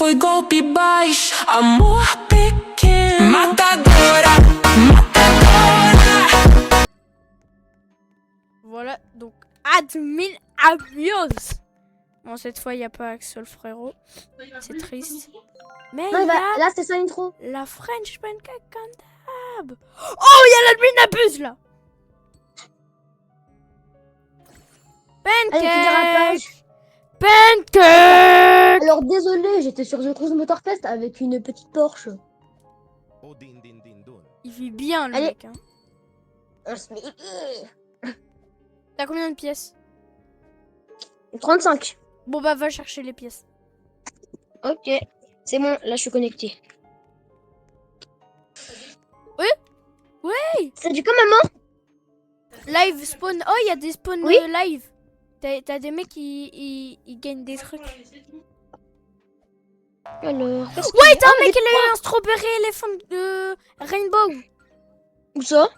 twój głupi bajsz, a mój pikiem Matadora, Matadora. Voilà, donc admin abuse. Bon, cette fois, il n'y a pas Axel frérot. C'est triste. Mais Non, il y bah, a là, c'est ça l'intro. la French Pancake Cantab. Oh, il y a l'admin abuse là. Allez, petit dérapage. Pancake. Alors, désolé, j'étais sur The Cruise Motorfest avec une petite Porsche. Il vit bien le Allez. mec. Hein. T'as combien de pièces? 35. Bon bah va chercher les pièces. Ok. C'est bon, là, je suis connecté. Oui. Oui. C'est du quoi, maman? Live spawn. Oh, il y a des spawns Oui. live. T'as des mecs qui ils gagnent des trucs. Alors, qu'est-ce Ouais, qu'il y t'as a? un mec qui a eu un strawberry elephant de Rainbow. Où ça?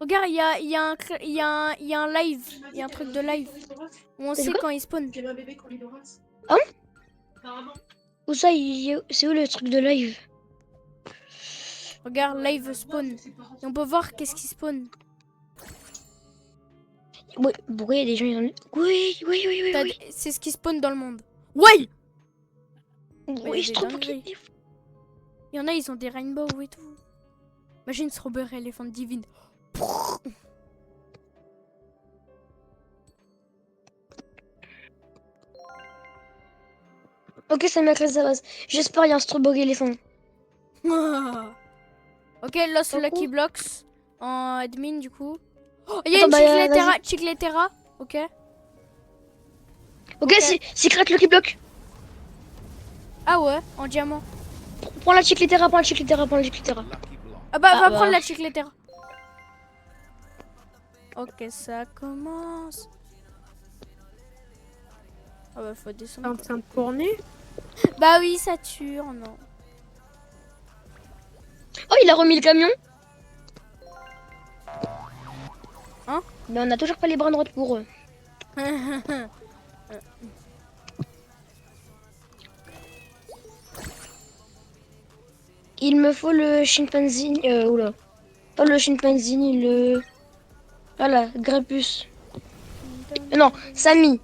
Regarde, il y a un live. Il y a un truc de live. Où on C'est sait quoi? quand il spawn. Où ça? C'est où le truc de live? Regarde, live spawn. Et on peut voir qu'est-ce qui spawn. Oui, pourquoi il y a des gens, ils ont... Oui, oui, oui, oui, oui. C'est ce qui spawn dans le monde. Ouais. Oui, je trouve dingueries. qu'il... Il y en a, ils ont des rainbows et tout. Imagine strawberry elephant divine. Ok, ça m'intéresse à base. J'espère qu'il y a un strawberry éléphant. Ok, Lost Coucou. Lucky Blocks en admin du coup. Oh, il y a Attends, une bah, Chicletera. Ok. Ok, Secret Lucky Block. Ah ouais, en diamant. Prends la Chicletera, prends la Chicletera, prends la Chicletera. Ah bah, va bah. prendre la Chicletera. Ok, ça commence. Ah bah, faut T'es descendre. en train de tourner? Bah oui, ça tue, oh non. Oh, il a remis le camion. Hein? Mais on a toujours pas les bras droits pour eux. Il me faut le chimpanzé. Oula. Pas le chimpanzé, le. Voilà, Grapus. Non, Samy.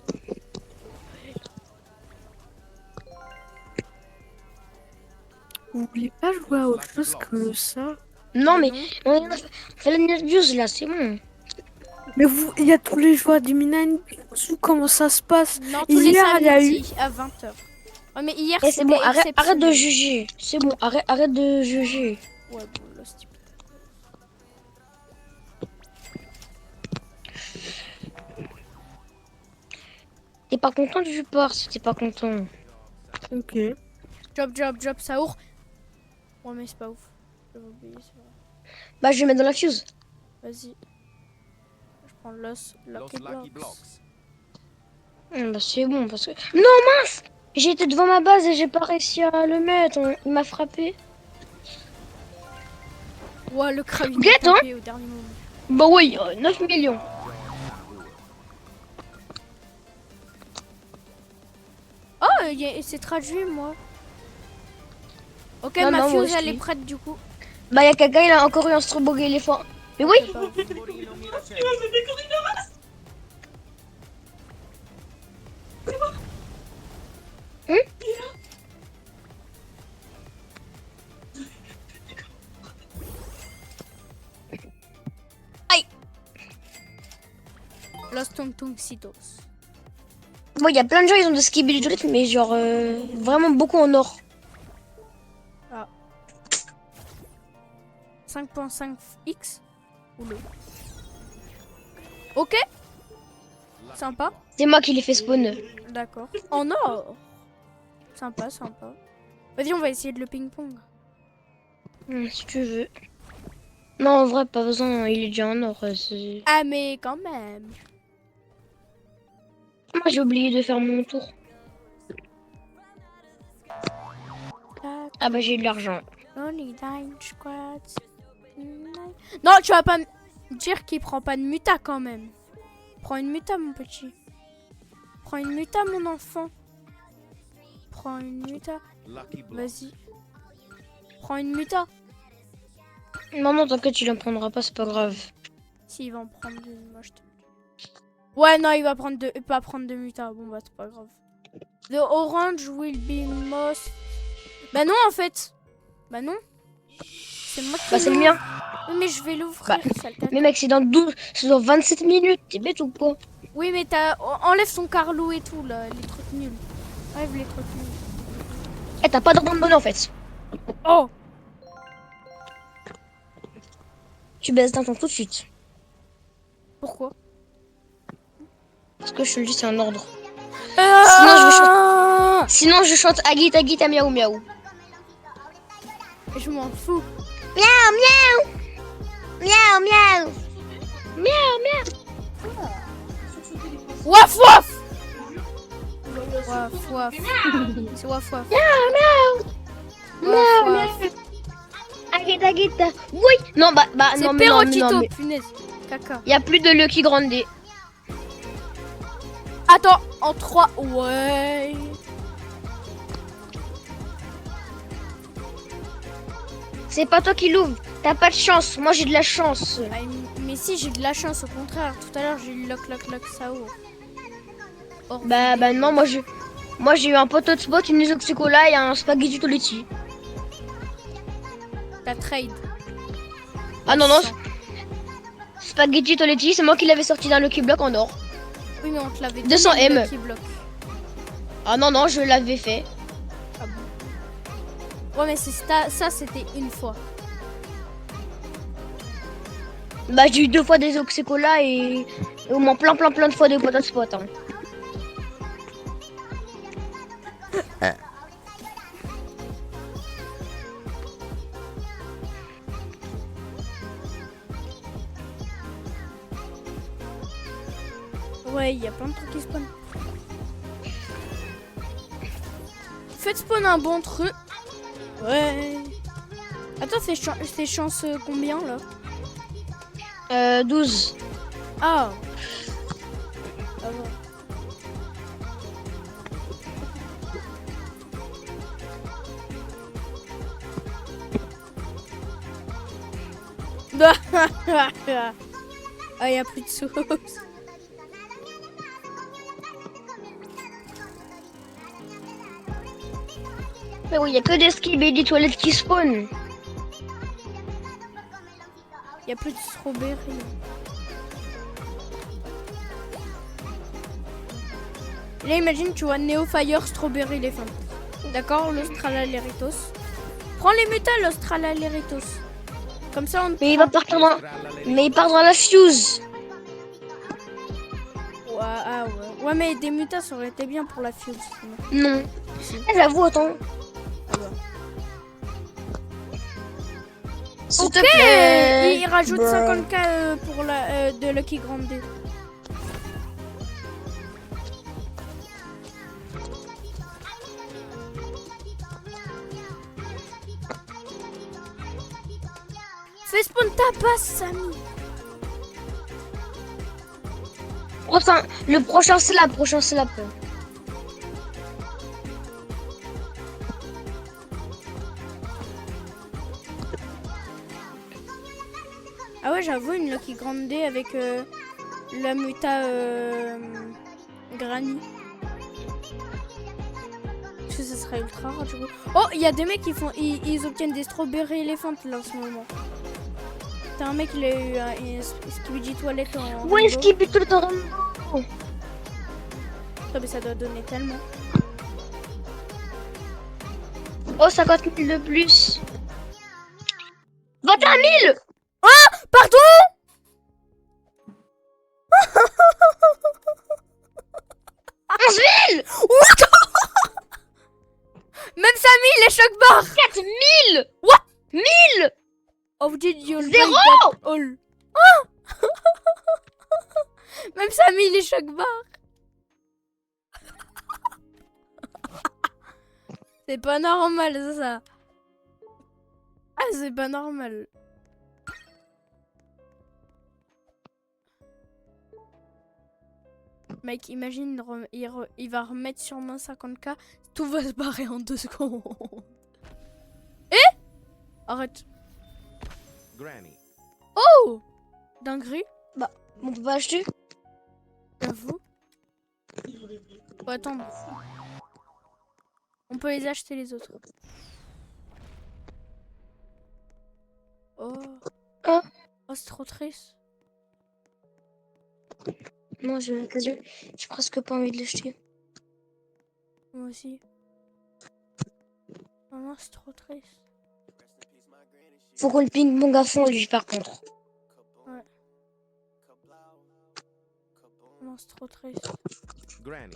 Vous voulez pas jouer à autre chose que ça? Non, mais on fait la nerveuse là, c'est bon. Mais vous, il y a tous les jours du Minan. Comment ça se passe? Non, tous les Hier, il y a eu. samedis à 20h. Ouais, mais hier, Eh, c'est bon, c'était arrête de exceptionnel. juger. C'est bon, arrête de juger. Ouais, bon, là, c'est... T'es pas content du pars si t'es pas content. Ok. Job, ça ouvre. Ouais, mais c'est pas ouf. J'avais oublié, c'est vrai. Bah, je vais mettre dans la fuse. Vas-y. Je prends Lost Lucky Blocks. Bah, c'est bon parce que. Non, mince! J'ai été devant ma base et j'ai pas réussi à le mettre. Il m'a frappé. Ouais, le crâne, il Ok, m'a attends. tapé au dernier moment. Bah, oui, 9 millions. Oh, c'est traduit, moi. Ok, Non, ma non, moi fuse, elle aussi. est prête, du coup. Bah, y'a quelqu'un, il a encore eu un strawberry éléphant. Mais oui! C'est pas ouf. Los Tontoncitos. Bon, il y a plein de gens, ils ont des skibidi du rythme, mais genre vraiment beaucoup en or. 5.5x ou le. Ok. Sympa. C'est moi qui l'ai fait spawn. D'accord. En or. Sympa. Vas-y, on va essayer de le ping-pong. Si tu veux. Non, en vrai, pas besoin, il est déjà en or. Ah, mais quand même. Moi, j'ai oublié de faire mon tour. Ah bah, j'ai de l'argent. Only nine squats. Non, tu vas pas me dire qu'il prend pas de muta quand même. Prends une muta, mon petit. Prends une muta, mon enfant. prends une muta. Vas-y. Prends une muta. Non, non, t'inquiète, tu la prendras pas, c'est pas grave. Si, il va en prendre une, moi je te... Ouais, non, il va pas prendre de muta. Bon, bah, c'est pas grave. The orange will be most... Bah non, en fait. Bah non. C'est moi qui Bah, c'est le l'ouvre. mien. Oui, mais je vais l'ouvrir, Bah, sale tête. Mais mec, c'est dans 27 minutes. T'es bête ou quoi? Oui, mais enlève son carlou et tout, là. Les trucs nuls. Enlève les trucs nuls. Eh, t'as pas d'abandonné en fait. Oh! Tu baisses d'un ton tout de suite. Pourquoi? Parce que je te le dis, c'est un ordre. Ah Sinon, je chante Agita Agita Miaou Miaou. Je m'en fous. Miaou Miaou. Miaou Miaou. Miaou Miaou. Waf waf! Waf waf. C'est waf waf. Miaou Miaou. Waf Miaou waf. Miaou. Agita Agita. Oui. Non, bah, C'est non, mais non, mais non, Perroquito, mais... punaise. Caca. Y a plus de Lucky Grande. Attends, en 3. Ouais. C'est pas toi qui l'ouvre. T'as pas de chance. Moi, j'ai de la chance. Ah, mais si, j'ai de la chance, au contraire. Tout à l'heure, j'ai eu lock, ça ouvre. Bah non, moi j'ai eu un poteau de spot, une isoxycola et un spaghetti toletti. T'as trade. Ah non, non. Spaghetti toletti, c'est moi qui l'avais sorti d'un Lucky Block en or. Oui, mais on te l'avait 200 donné, M. le Lucky Block. Ah non, non, je l'avais fait. Ah bon? Ouais, mais ça, c'était une fois. Bah j'ai eu 2 fois des oxycola et au moins plein de fois des poteaux de spot. Hein. Ouais, il y a plein de trucs qui spawnent. Faites spawn un bon truc. Ouais. Attends, c'est chance combien là? 12. Ah. Ça va. Ah, y a plus de sauce. Mais oui, y a que des skibidi toilettes qui spawn. Y a plus de strawberry. Là, imagine, tu vois Neo Fire Strawberry Elephant. D'accord, l'Australoleritos. Prends les mutas, l'Australoleritos. Comme ça, on. Mais il va partir dans... Mais il part dans la fuse. Ouais, ah ouais. Ouais, mais des mutas, ça aurait été bien pour la fuse. Non. Ah, j'avoue, attends. Ah bah. S'il Ok, te plaît. il rajoute Bruh. 50K pour la de Lucky Grande. Fais spawn ta passe, Samy. Le prochain slap, Ah ouais, j'avoue, une Lucky Grande avec la muta Granny. Parce que ça serait ultra rare du coup. Oh, il y a des mecs qui font, ils obtiennent des strawberry éléphants là en ce moment. T'as un mec, il a eu un Skibidi toilette en. Ouais, skibidi toilette en rainbow. Ah, mais ça doit donner tellement. Oh, 50 000 de plus. 21 000. Pardon. Même Samy, il est choc barre. 4 000. What? 1000. Oh, did you Zéro. that all? Ah. Même Samy, il est choc barre. C'est pas normal ça. Ah, c'est pas normal. Mec, imagine, il va remettre sur main 50K, tout va se barrer en 2 secondes. Eh? Arrête. Granny. Oh! Dinguerie, On peut pas acheter? j'avoue. Faut attendre. On peut les acheter les autres. Oh. Oh. Oh, c'est trop triste. Non, j'ai presque pas envie de l'acheter. Moi aussi. Oh non, c'est trop triste. Faut qu'on le ping-pong à fond, lui, par contre. Non, c'est trop triste. Granny.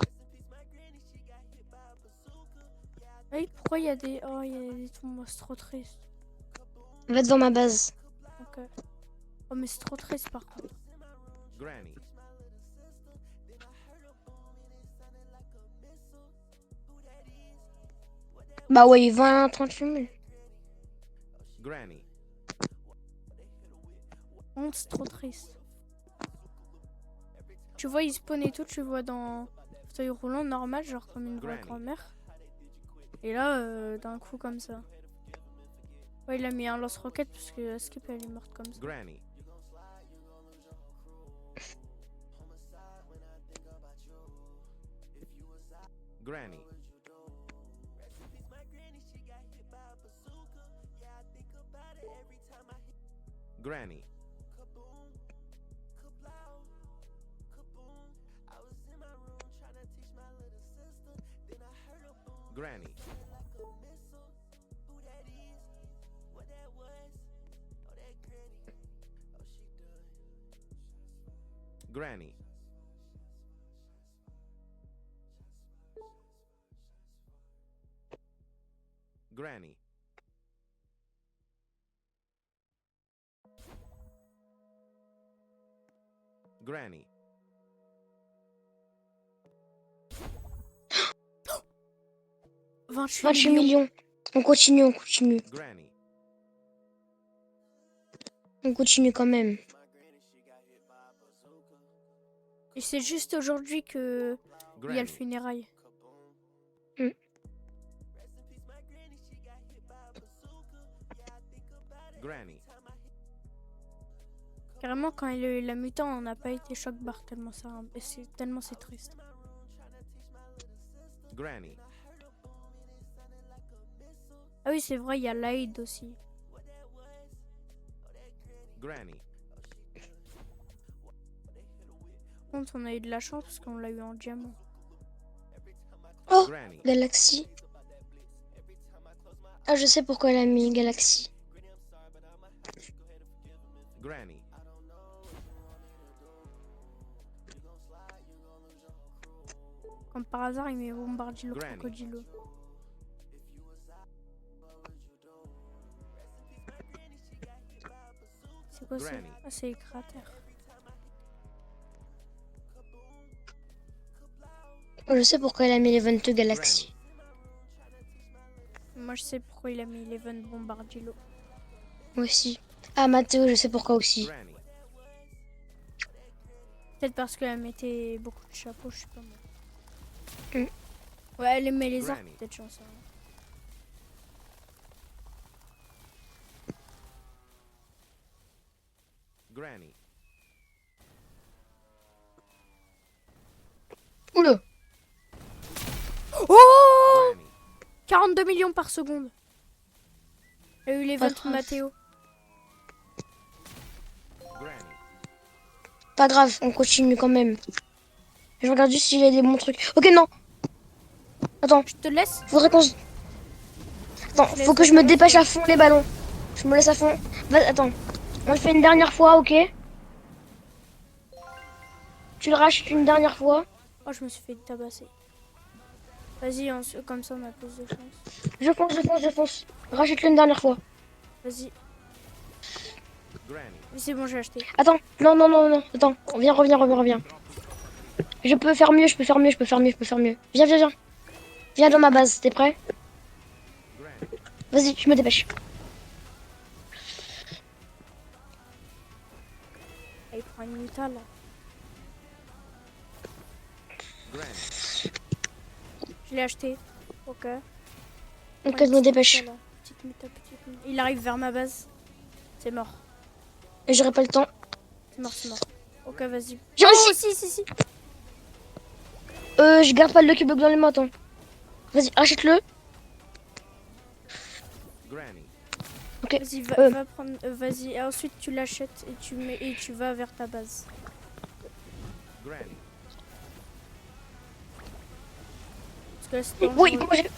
Hey, pourquoi il y a des... Oh, il y a des tombes, c'est trop triste. Va devant ma base. Ok. Oh, mais c'est trop triste par contre. Granny. Bah ouais, 38 000. Granny. Oh, c'est trop triste. Tu vois, il spawn et tout, tu vois dans fauteuil roulant normal, genre comme une vraie Granny. grand-mère. Et là, d'un coup comme ça. Ouais, il a mis un lance-roquette parce que Skip elle est morte comme ça. Granny. Granny. Granny. Granny. Granny. Granny. Granny. 28 28 millions. millions. On continue, on continue. Granny. On continue quand même. Et c'est juste aujourd'hui que il y a le Granny. funérail. Granny. Carrément, quand il a eu la mutant, on n'a pas été choc-bar tellement tellement c'est triste. Granny. Ah oui, c'est vrai, il y a l'Aïd aussi. Granny. Par contre, on a eu de la chance parce qu'on l'a eu en diamant. Oh, Granny. Galaxy. Ah, je sais pourquoi elle a mis Galaxy. Granny. Comme par hasard, il met Bombardilo Granny. Crocodilo. C'est quoi ça? Granny. Ah, c'est les cratères. Oh, je sais pourquoi elle a mis les 22 Galaxy. Moi, je sais pourquoi il a mis Eleven Bombardilo. Moi aussi. Ah, Mathéo, je sais pourquoi aussi. Granny. Peut-être parce qu'elle mettait beaucoup de chapeaux, je sais pas moi. Mm. Ouais, elle aimait les arcs, Granny. peut-être, j'en sais rien. Granny. Oula. Oh! Granny. 42 millions par seconde. Il y a eu les Pas 20 grave. Mathéo. Granny. Pas grave, on continue quand même. Je regarde juste s'il y a des bons trucs. Ok, non. Attends, Je te laisse. faudrait qu'on se... Attends, faut que je me dépêche à fond les ballons. Je me laisse à fond. Attends, on le fait une dernière fois, ok? Tu le rachètes une dernière fois. Oh, je me suis fait tabasser. Vas-y, comme ça on a plus de chance. Je fonce. Rachète-le une dernière fois. Vas-y. Granny. Mais c'est bon, j'ai acheté. Attends, non. Attends, reviens. Je peux faire mieux. Viens. Viens dans ma base, t'es prêt? Granny. Vas-y, je me dépêche. Ah, il prend une muta là. Granny. Je l'ai acheté. Ok. Donc, je me dépêche. Voilà. Petite méta, petite méta. Il arrive vers ma base. C'est mort. Et j'aurai pas le temps. C'est mort, c'est mort. Ok, vas-y. J'ai Oh, réussi. si. Je garde pas le Lucky Block dans les mains, attends. Vas-y, achète-le. Granny. Ok. Vas-y, va prendre. Vas-y, et ensuite tu l'achètes et tu vas vers ta base. Granny. Parce que là, c'est Oui, dangereux. moi, j'ai-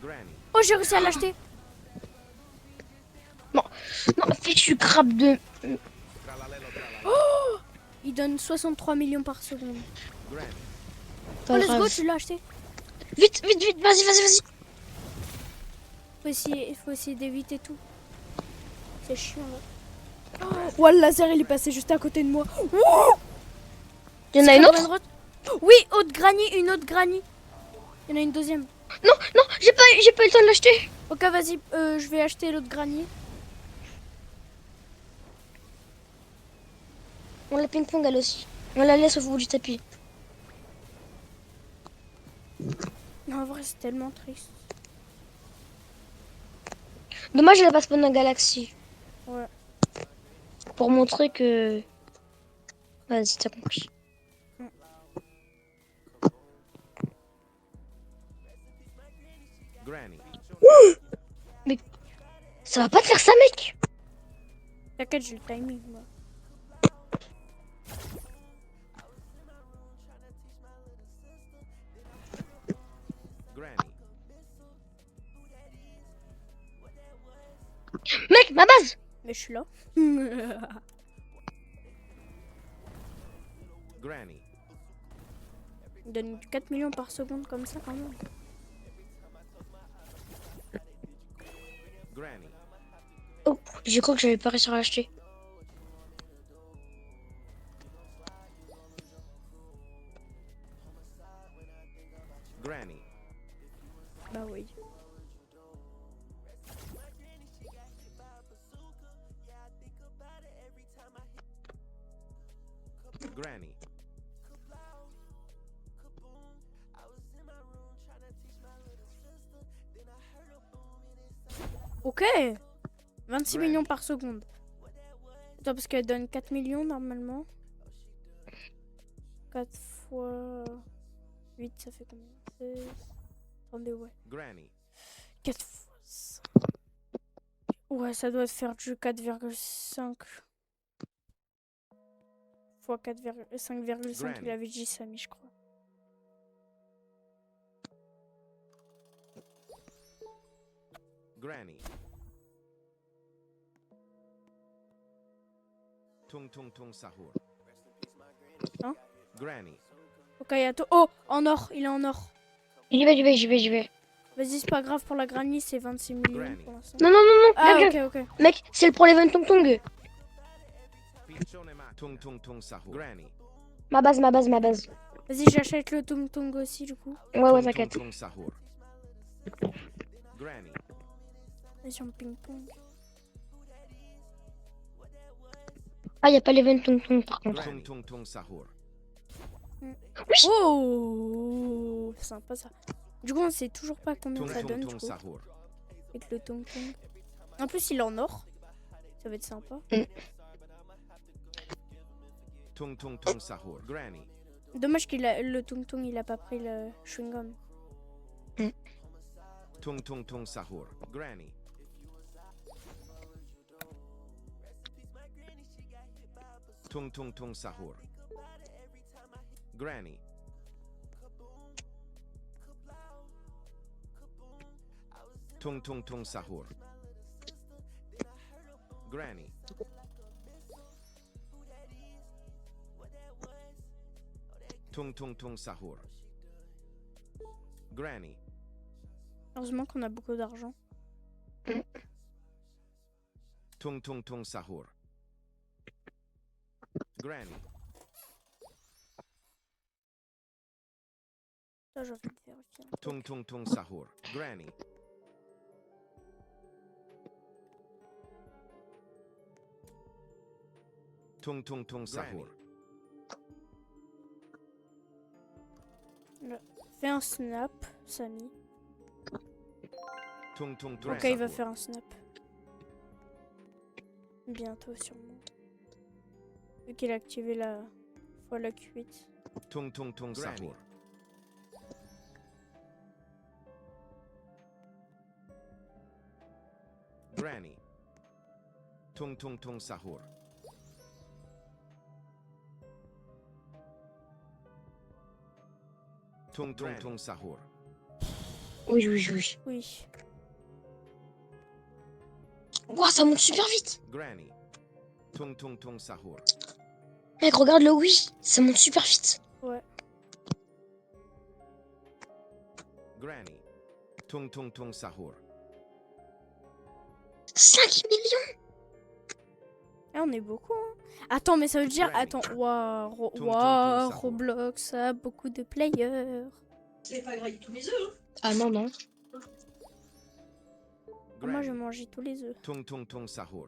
Granny. Oh, j'ai réussi à l'acheter. non, fichu crabe de... Tralalelo tralala. Il donne 63 millions par seconde. Granny. Pas Oh, let's go, grave. tu l'as acheté. Vite, vas-y. Faut essayer d'éviter tout. C'est chiant là. Oh, le laser il est passé juste à côté de moi. Il y en a une autre? Oui, une autre granny. Il y en a une deuxième. Non, j'ai pas eu le temps de l'acheter. Ok, vas-y, je vais acheter l'autre granny. On la ping-pong elle aussi. On la laisse au bout du tapis. Non, en vrai, c'est tellement triste. Dommage, elle a pas spawn dans Galaxy. Ouais. Pour montrer que... Vas-y, t'as compris. Granny. Ça va pas te faire ça, mec? T'inquiète, j'ai le timing. Moi. Granny. Mec, ma base! Mais je suis là. Granny. Il donne 4 millions par seconde comme ça quand même. Granny. Oh, j'ai cru que j'avais pas réussi à l'acheter. Granny. Bah oui. Granny. Ok. 26 Granny. millions par seconde. Attends, parce qu'elle donne 4 millions normalement. 4 fois 8, ça fait combien? 16. Attendez, ouais. Granny. 4 fois 5. Ouais, ça doit faire du 4,5 fois 5,5. Il Granny. avait dit Samy, je crois. Granny. Tung tung tung sahur. Hein? Granny. Ok, y a tout. Oh, en or, il est en or. J'y vais. Vas-y, c'est pas grave pour la granny, c'est 26 millions Granny. pour l'instant. Non, Ah, viens. ok. Mec, c'est pour l'event Tong Tong. Piccione ma. Tung tung tung sahur. Granny. Ma base. Vas-y, j'achète le Tung Tung aussi, du coup. Ouais, Tung, t'inquiète. tung, tung sahur. Granny. Vas-y, en ping-pong. Ah, y a pas l'event Tong Tong par contre. Tung tung tung sahur. Oh, c'est sympa ça. Du coup, on sait toujours pas combien Tung ça tung donne, du tung coup, sahur. avec le Tung Tung. En plus, il est en or. Ça va être sympa. Tung tung tung sahur. Granny. Dommage qu'il a le Tung Tung, il a pas pris le chewing gum. Tung tung tung sahur. Granny. Tung tung tung sahur. Granny. Tung tung tung sahur. Granny. Tung tung tung sahur. Granny. Heureusement qu'on a beaucoup d'argent. Tung tung tung sahur. Granny. Ça, j'ai envie de vérifier un peu. Tung tung tung sahur. Granny. Tung tung tung sahur. Fais un snap, Samy. Tung tung tung Ok, il va sahur. faire un snap. Bientôt, sûrement. Vu qu'il a activé la fois la Q8. Tung tung tung sahur. Granny. Tung tung tung sahur. Tung tung tung sahur. Oui, oui, oui. Oui. Ouah, ça monte super vite. Granny. Tung tung tung sahur. Mec, regarde le oui. Ça monte super vite. Ouais. Granny. Tung tung tung sahur. 5 millions. Ah, on est beaucoup. Hein. Attends, mais ça veut dire. Granny. Attends. Waouh, Tum, tum, tum, waouh, ça Roblox a beaucoup de players. Ah non, non. Ah, moi, je Granny. mangeais tous les œufs. Tung tung tung sahur.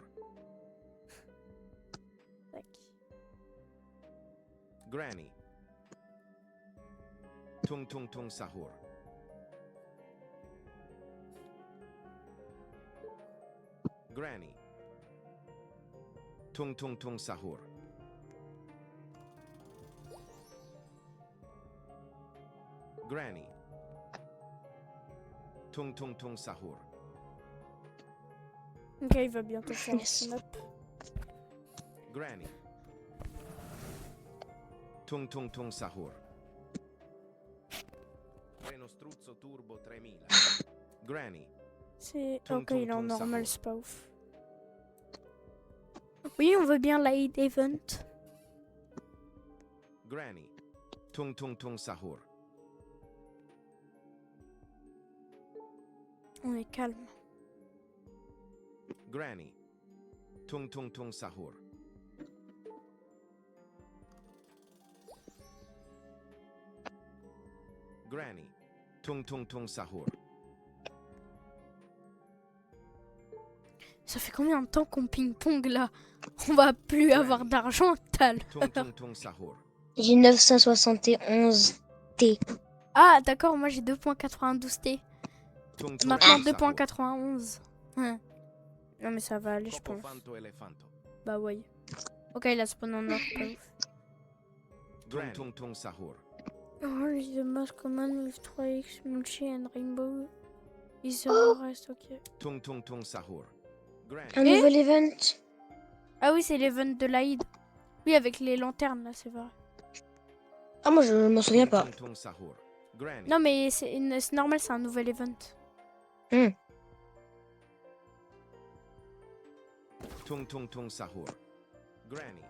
Tac. Granny. Tung tung tung sahur. Granny. Tung tung tung sahur. Granny. Tung tung tung sahur. Ok, il va bientôt faire un Yes. snap. Granny. Tung tung tung sahur. Reno struzzo turbo 3000. Granny. C'est. Tum, Ok, tum, il est en tum, normal, sahur. c'est pas ouf. Oui, on veut bien l'aid event. Granny. Tung tung tung sahur. On est calme. Granny. Tung tung tung sahur. Granny. Tung tung tung sahur. Ça fait combien de temps qu'on ping-pong là? On va plus avoir d'argent, tal. Tung tung tung sahur. J'ai 971 T. Ah, d'accord, moi j'ai 2.92 T. Tung tung Maintenant tung sahur. 2.91. Hein. Non, mais ça va aller, je pense. Popofanto elefanto. Bah, ouais. Ok, il a spawn en or, pas ouf. Tung tung tung sahur. Oh, the most common with 3x, multi and rainbow. Is the rest, ok. Tung tung tung sahur. Granny. Un Et nouvel event. Ah oui, c'est l'event de l'Aïd. Oui, avec les lanternes, là, c'est vrai. Ah, moi, je m'en souviens pas. Tung tung sahur. Granny. Non, mais c'est normal, c'est un nouvel event. Tung tung tung sahur. Granny.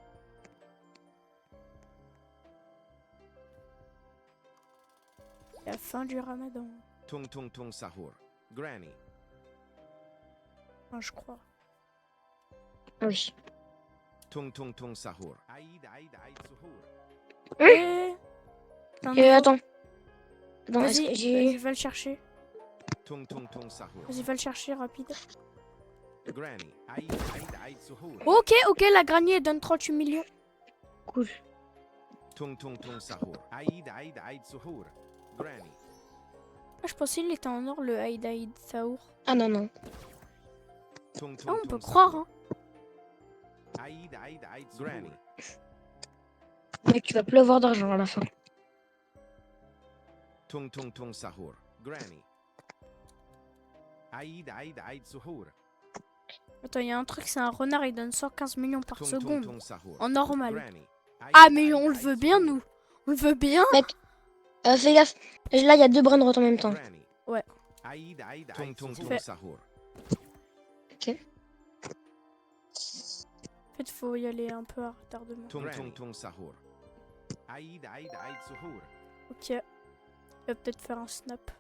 La fin du ramadan. Tung tung tung sahur. Granny. Enfin, je crois. Ah oui. Tung tung tung sahur. Aïd aïd aïd suhour. Eh, t'as un nouveau- Attends. Attends, est-ce que Vas-y, j'ai... va le chercher. Tung tung tung sahur. Vas-y, va le chercher rapide. Granny. Aïd aïd aïd suhour. Ok, ok, la granny, elle donne 38 millions. Cool. Tung tung tung sahur. Aïd aïd aïd suhour. Granny. Ah, je pensais qu'il était en or, le Aïd Aïd Saour. Ah non, non. Tung tung Ah, on tung peut sahur. croire, hein. Aïd aïd aïd suhour. Granny. Mec, tu vas plus avoir d'argent à la fin. Tung tung tung sahur. Granny. Aïd aïd aïd suhour. Attends, il y a un truc, c'est un renard, il donne 115 millions par Tung tung seconde. tung sahur. En normal. Granny. Ah, Aïd, mais aïd, on le aïd, veut bien, suhour. nous. On le veut bien. Fais gaffe. Là, il y a deux bras de route en même temps. Granny. Ouais. Aïd aïd aïd tung tung Fait. sahur. Ok. En fait, faut y aller un peu à retardement. Tung tung tung sahur. Aïd aïd aïd suhour. Ok. Il va peut-être faire un snap.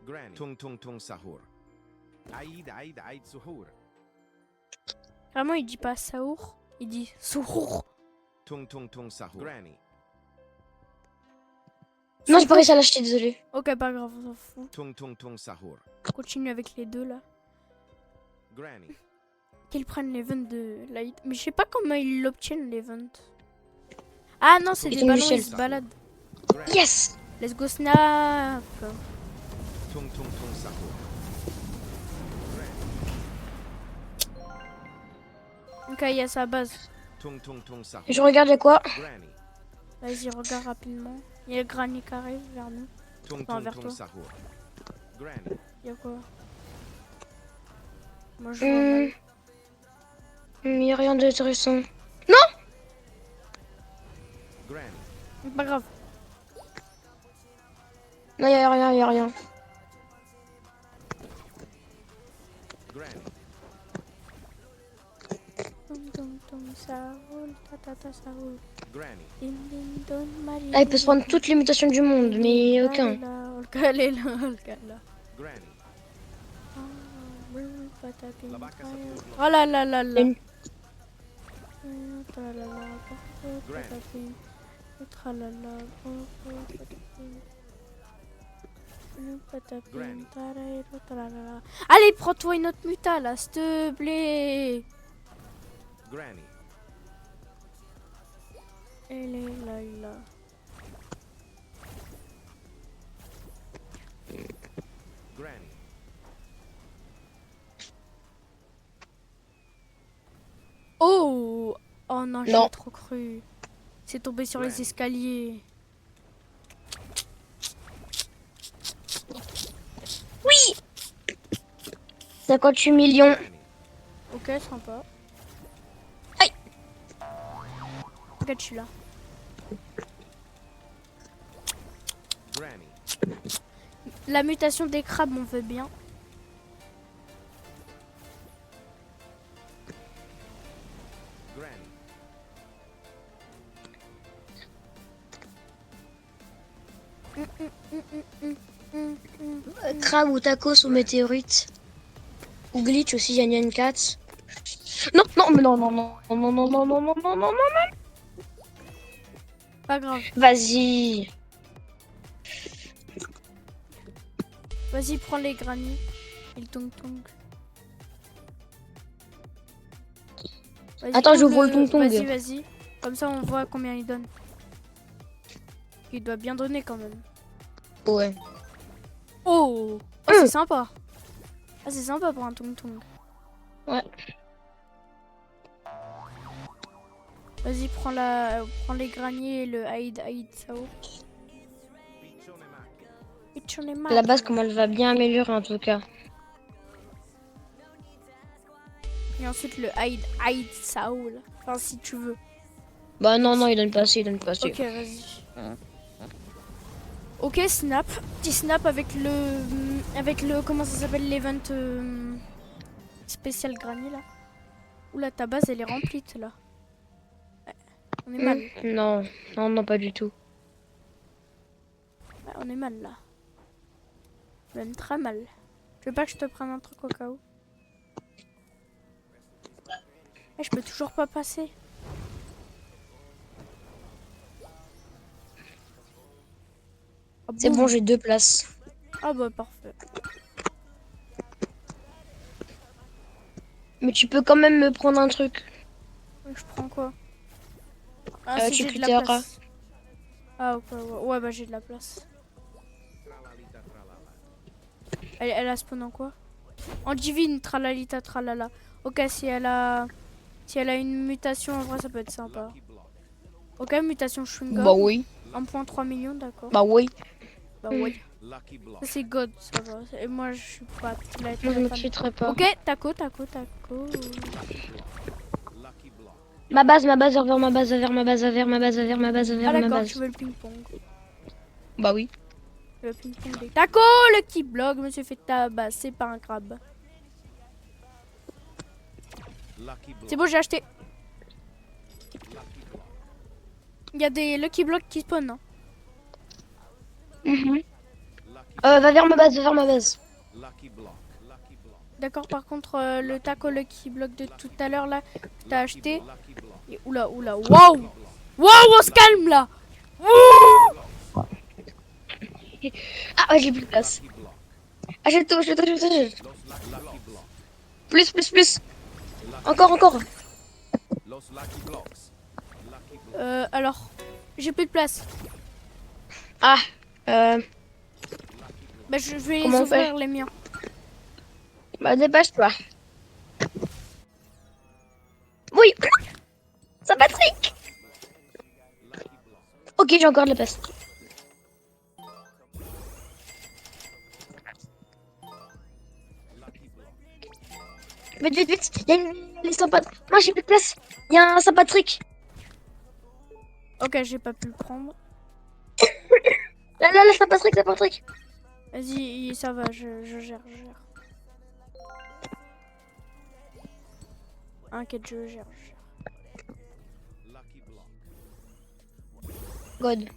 Granny. Tung tung tung sahur. Aïd aïd aïd suhour. Vraiment, il dit pas Saour, il dit Souhour. Tung tung tung sahur. Granny. Non, j'ai pas réussi à l'acheter, désolé. Ok, pas grave, on s'en fout. Tung tung tung sahur. On continue avec les deux là. Granny. Qu'ils prennent l'event de l'Aïd. Mais je sais pas comment ils l'obtiennent l'event. Ah non, c'est Et des King ballons, Michel. ils se baladent. Yes. Let's go snap. Tung tung tung sahur. Ok, il y a sa base. Tung tung tung sahur. Je regarde il y a quoi. Granny. Vas-y, regarde rapidement. Il y a Granny qui arrive vers nous. Tung Enfin, tung vers tung toi. sahur. Granny. Il y a quoi? Moi, je vois mal. Il n'y a rien d'intéressant. Granny. C'est pas grave. Non, il n'y a rien, il n'y a rien. Granny. Tum, tum, tum, ça roule, ta, ta, ta, ça roule. Granny. Din, din, don, Marie. Ah, il peut se prendre toutes les mutations du monde, mais aucun. Olga, elle est là, Olga, là. Granny. Ah, oui, patapim, La vaca tralala. Saturno. Oh là là là là. Une- Tralala, Granny. patapim, tralala, patapim. Patapim, Granny. tralala, tralala. Allez, prends-toi une autre muta là, s'il te plaît. Granny. Elle est là, là. Granny. Oh! Oh non, j'ai Non. trop cru. C'est tombé sur Ouais. les escaliers. Ça 58 millions. Granny. Ok, sympa. Aïe. Regarde, je suis là. Granny. La mutation des crabes, on veut bien. Granny. Crabe ou tacos ou météorite. Ou glitch aussi, Yann 4. Non, non, mais non, non, non, non, non, non, non, non, non, non, non, non. Pas grave. Vas-y. Vas-y, prends les granits. Et le tong-tong. Vas-y, Attends, prends j'ouvre le tong-tong. Vas-y, vas-y. Comme ça, on voit combien il donne. Il doit bien donner quand même. Ouais. Oh, oh c'est sympa. Ah, c'est sympa pour un tong-tong. Ouais. Vas-y, prends les graniers et le Aïd Sao. Pichonemak. La base, comme elle va bien améliorer en tout cas. Et ensuite le Aïd Sao. Là. Enfin, si tu veux. Bah non, non, il donne pas assez, il donne pas assez. Ok, vas-y. Ok, snap. Petit snap avec le comment ça s'appelle, l'event spécial granny là. Oula, ta base elle est remplie là. Ouais, on est mal. Non, non, non, pas du tout. Ouais, on est mal là. Même très mal. Tu veux pas que je te prenne un truc au cas où? Je peux toujours pas passer. Ah C'est bon, j'ai 2 places. Ah bah parfait. Mais tu peux quand même me prendre un truc. Je prends quoi? Ah, si tu j'ai de la cliqueras. place. Ah ok, ouais, bah j'ai de la place. Tralalita tralala. Elle a spawn en quoi? En divine, tralalita tralala. Ok, si elle a une mutation, en vrai ça peut être sympa. Lucky block. Ok, mutation chewing-gum. Bah oui, 1,3 million, d'accord. bah oui. Bah oui. Lucky block. Ça c'est God, ça va. Et moi je suis pas là, Moi, je me quitterai pas. Ok, taco. Lucky block. Ma base, vers ma base, vers ma base, vers ma base, vers ma base, vers Ah ma d'accord, base. tu veux le ping-pong. Bah oui. Le ping-pong des... Taco, le petit blog, me suis fait tabasser par un crabe. Lucky block. C'est bon, j'ai acheté. Lucky block. Il y a des Lucky Blocks qui spawnent. Hein. Lucky Va vers ma base, vers ma base. Lucky block. Lucky block. D'accord, par contre, le taco Lucky Block de tout à l'heure là, que t'as acheté. Lucky block. Et oula, waouh! Waouh, on se calme là! Ah ouais, j'ai plus de place. Lucky block. Achète tout. Lucky block. Plus. Encore. Los lucky blocks. Lucky block. Alors, J'ai plus de place. Ah, euh, Bah, je vais les Comment on fait ouvrir, les miens. bah dépêche-toi. Oui, ça Patrick. Ok, j'ai encore de la place. Vite, vite, vite. Il y a les Saint-Patrick. Moi, j'ai plus de place. Il y a un Saint-Patrick. Ok, j'ai pas pu le prendre. Là, là, là, Saint-Patrick, Saint-Patrick. Vas-y, ça va, je gère, je gère. Inquiète, je gère, je gère. God.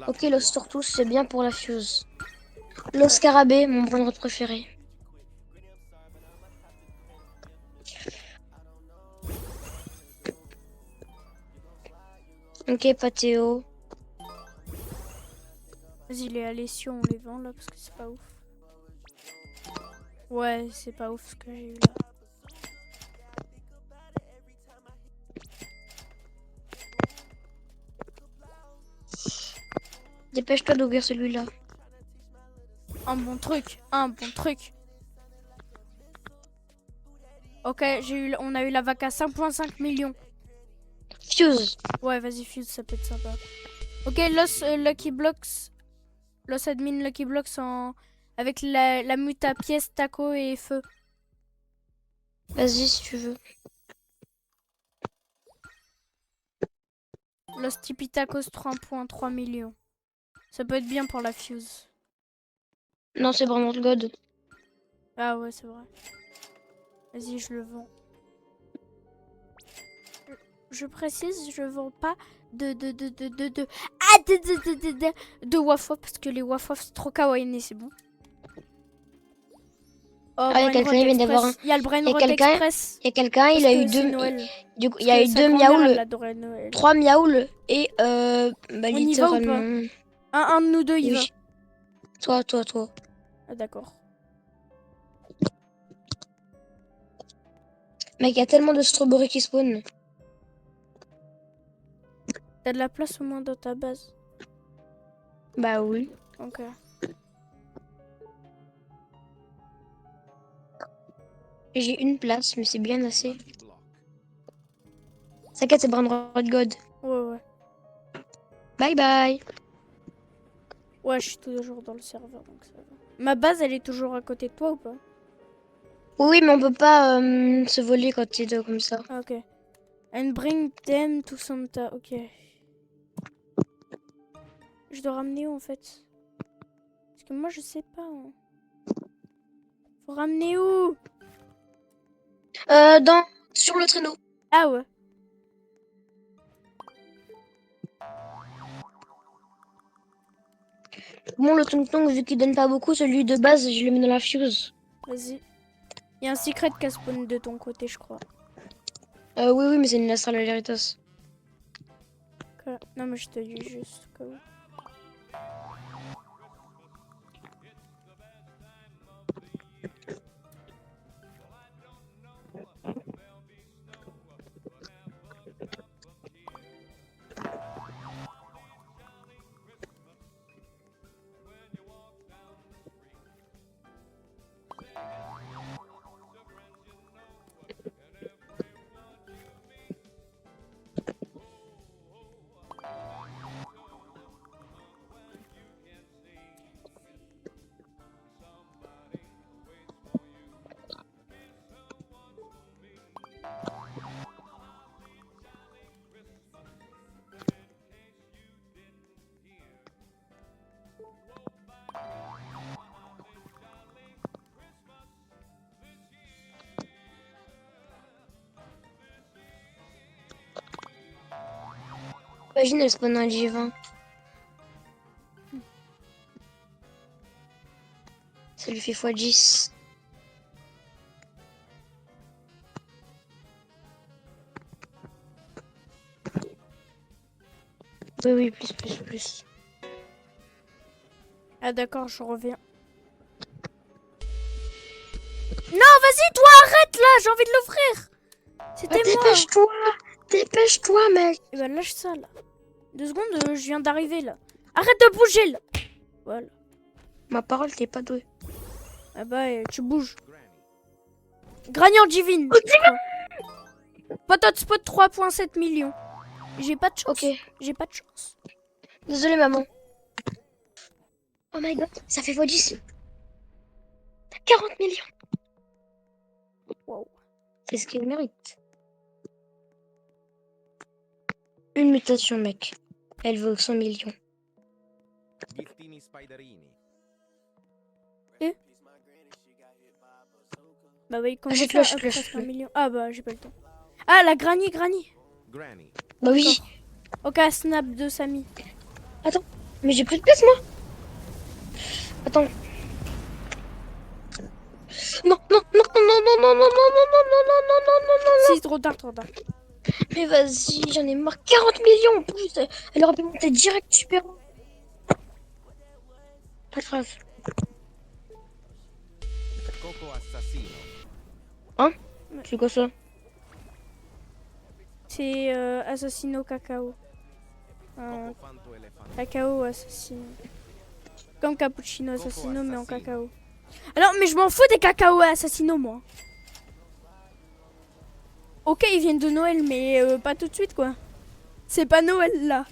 Ok, l'os Tortoise, c'est bien pour la fuse. L'os Scarabée, mon bronze préféré. Ok, Pathéo. Vas-y, les Alessio, on les vend là parce que c'est pas ouf. Ouais, c'est pas ouf ce que j'ai eu là. Dépêche-toi d'ouvrir celui-là. Un bon truc, un bon truc. Ok, on a eu la vaca 5,5 millions. Fuse. Ouais, vas-y, Fuse, ça peut être sympa. Ok, Los Lucky Blocks. Los Admin Lucky Blocks avec la muta pièce, taco et feu. Vas-y, si tu veux. Los Tipi Tacos 3,3 millions. Ça peut être bien pour la Fuse. Non, c'est vraiment le God. Ah ouais, c'est vrai. Vas-y, je le vends. Je précise, je vends pas de waf waf parce que les waf waf c'est trop kawaii, c'est bon. Oh, Ah, il y a quelqu'un, il vient d'avoir un. Il y a le Brain Il y a Rot quelqu'un, Express. il y a quelqu'un, il a eu deux. Noël. Du coup, Parce il y a que eu sa deux grand-mère, elle miaules, l'adorait Noël. 3 miaules et bah On y va ou pas littéralement. Un de nous deux, il va. Oui. Toi. Ah, d'accord. Mec, il y a tellement de strawberry qui spawn. T'as de la place au moins dans ta base. Bah oui. Ok. J'ai une place, mais c'est bien assez. T'inquiète, c'est Brown Road God. Ouais. Bye bye. Ouais, je suis toujours dans le serveur, donc ça va. Ma base, elle est toujours à côté de toi ou pas? Oui, mais on peut pas se voler quand t'es deux comme ça. Ah, ok. And bring them to Santa. Ok. Je dois ramener où en fait? Parce que moi, je sais pas. Hein. Faut ramener où? Sur le traîneau. Ah ouais. Bon, le tonton, vu qu'il donne pas beaucoup, celui de base, je le mets dans la fuse. Vas-y. Il y a un secret qui a spawn de ton côté, je crois. Oui, mais c'est une Astral Valeritas. Ok. Non, mais je te dis juste que... Imagine, elle spawn un G20. Ça lui fait x10. Oui, plus. Ah d'accord, je reviens. Non, vas-y, toi, arrête là, j'ai envie de l'ouvrir. C'était moi. Dépêche-toi. dépêche-toi, mec. Et bah lâche ça là. 2 secondes, je viens d'arriver là. Arrête de bouger là. Voilà. Ma parole, t'es pas doué. Ah bah tu bouges. Granny en divine. Pot hotspot 3,7 millions. J'ai pas de chance. Ok. J'ai pas de chance. Désolée, maman. Oh my god, ça fait x10. T'as 40 millions. Wow. C'est ce qu'il mérite. Une mutation, mec. Elle vaut 100 millions. Giftini Spiderini. Bah oui, comment Achète-le, ça, achète-le, après achète-le. 100 millions. Ah bah j'ai pas le temps. Ah la Granny. Granny. Bah oui. Ok, snap de Samy. Mais j'ai plus de place, moi. Attends. Non, non, non, non, non, non, non, non, non, non, non, non, non, non, non, non, non. Si, trop tard. Mais vas-y, j'en ai marre. 40 millions en plus. Elle aurait pu monter direct super haut. Pas grave. Coco Assassino. C'est quoi ça? C'est Assassino Cacao. Coco Fanto Elefante. Cacao Assassino. Comme Cappuccino Assassino, mais en cacao. Alors, mais je m'en fous des cacao Assassino, moi. Ok, ils viennent de Noël, mais pas tout de suite, quoi. C'est pas Noël, là.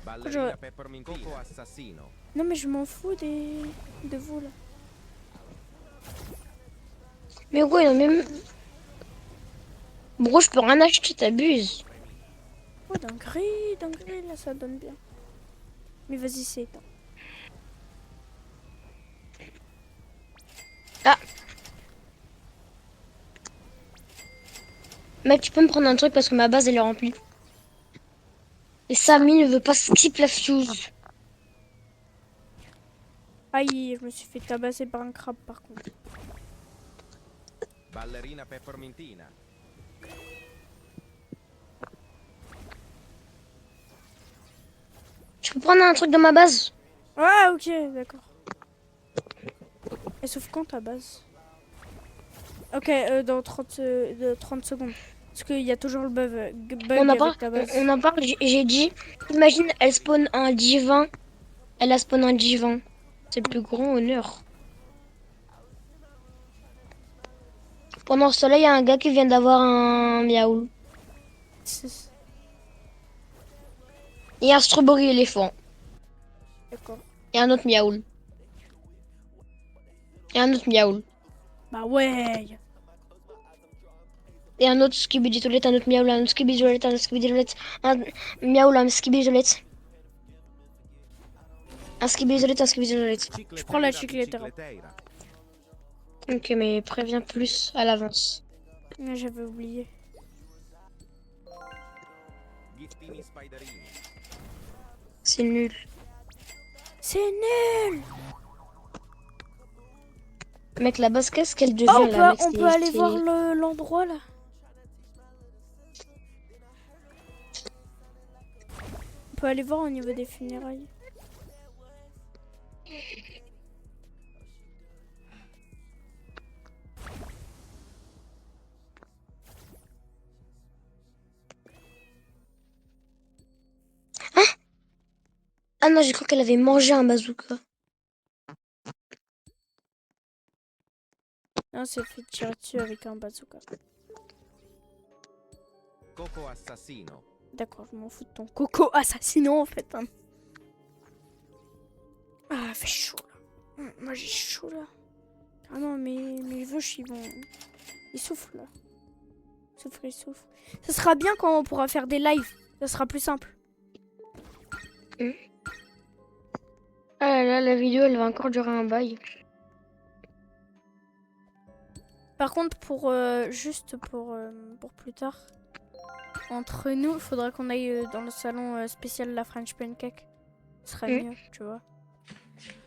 Ballerina Peppermintina. Coco Assassino. Non, mais je m'en fous de vous, là. Mais ouais, non, mais. Bro, je peux rien acheter, t'abuses. Oh, dinguerie, là, ça donne bien. Mais vas-y, c'est éteint. Mec, tu peux me prendre un truc parce que ma base elle est remplie. Et Samy ne veut pas skip la fuse. Aïe, je me suis fait tabasser par un crabe, par contre. Ballerina Peppermintina. Tu peux prendre un truc dans ma base? Ah, ok, d'accord. Et sauf quand ta base? Ok, dans 30 secondes. Parce qu'il y a toujours le bug On en avec parle, ta base. on en parle, j'ai dit, imagine, elle spawn un divin. Elle a spawn un divin. C'est le plus grand honneur. Pendant ce temps-là, il y a un gars qui vient d'avoir un miaoul. Et un strawberry éléphant. D'accord. Et un autre miaoul. Et un autre miaoul. Bah ouais. Et un autre skibidi toilette, un autre miaoul, un autre skibidi toilette, un autre skibidi toilette, un miaoul, un skibidi toilette. Un skibidi toilette, un skibidi toilette. Je prends la chicletera. Ok, mais préviens plus à l'avance. Ah, j'avais oublié. Giftini Spiderini. C'est nul. C'est nul. Mec, la base, qu'est-ce qu'elle devient Oh, là, mec, on c'est- peut aller c'est- voir l'endroit là. On peut aller voir au niveau des funérailles. Ah non, j'ai cru qu'elle avait mangé un bazooka. Non, c'est fait tirer dessus avec un bazooka. Coco Assassino. D'accord, je m'en fous de ton coco assassino en fait. Hein. Ah, fait chaud là. Moi j'ai chaud là. Ah non, mes vaches ils vont. Ils souffrent là. Ils souffrent. Ça sera bien quand on pourra faire des lives. Ça sera plus simple. Ah là là, la vidéo, elle va encore durer un bail. Par contre, pour juste pour plus tard, entre nous, il faudra qu'on aille dans le salon spécial la French Pancake. Ce serait mieux, tu vois.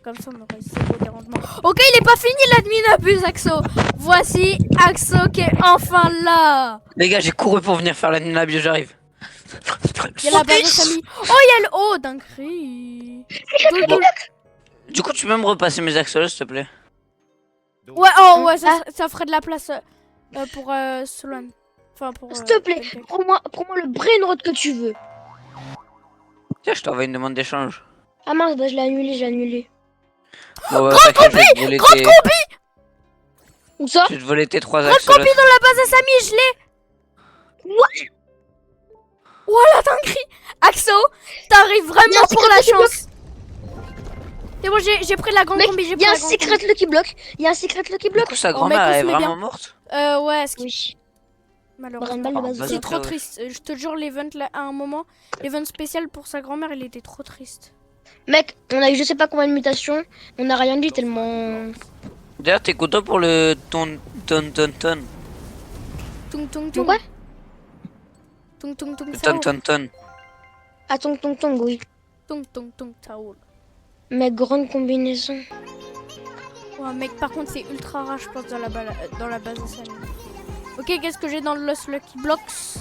Comme ça, on aurait zéro dérangement. Ok, il est pas fini l'admin abuse, Axo. Voici Axo qui est enfin là. Les gars, j'ai couru pour venir faire la nuit, j'arrive. Il y a la base de Samy. Oh, il y a le... Oh, dinguerie. Du coup, tu peux me repasser mes axolos, s'il te plaît? Ouais, oh ouais, Ah. ça ferait de la place pour Solon. Enfin, pour. S'il te plaît, Pancake. prends-moi le brain que tu veux. Tiens, je t'envoie une demande d'échange. Ah mince, bah je l'ai annulé. Bon, bah, t'inquiète, je vais te voler tes... Où ça? Je vais te voler tes 3 Grande axolotes. copie dans la base à Samy, je l'ai. Oh la dinguerie. Axo, t'arrives Bien, vraiment c'est pour comme la ça qu'il chance. C'est bon, j'ai pris la grande Mec, combi, j'ai il pris y a la un grande secret combi. Lucky Block. Il y a un secret Lucky Du Block. coup, sa Oh, grand-mère mec, on est se met vraiment bien. morte. Ouais, ce qui... Oui. malheureusement. Brain ball de Oh, base. vas-y. C'est trop ouais. triste. Je te jure, l'event là, à un moment, l'event spécial pour sa grand-mère, il était trop triste. Mec, on a eu je sais pas combien de mutations. On a rien dit tellement. D'ailleurs, t'es content pour le ton. Tung tung tung. Pourquoi? Tung tung tung Le Saoul. ton. Ah, tong, oui. Tung tung tung Saoul. Mec, grande combinaison. Ouais, mec, par contre, c'est ultra rare, je pense, dans la base de Samy. Ok, qu'est-ce que j'ai dans le Lost Lucky Blocks?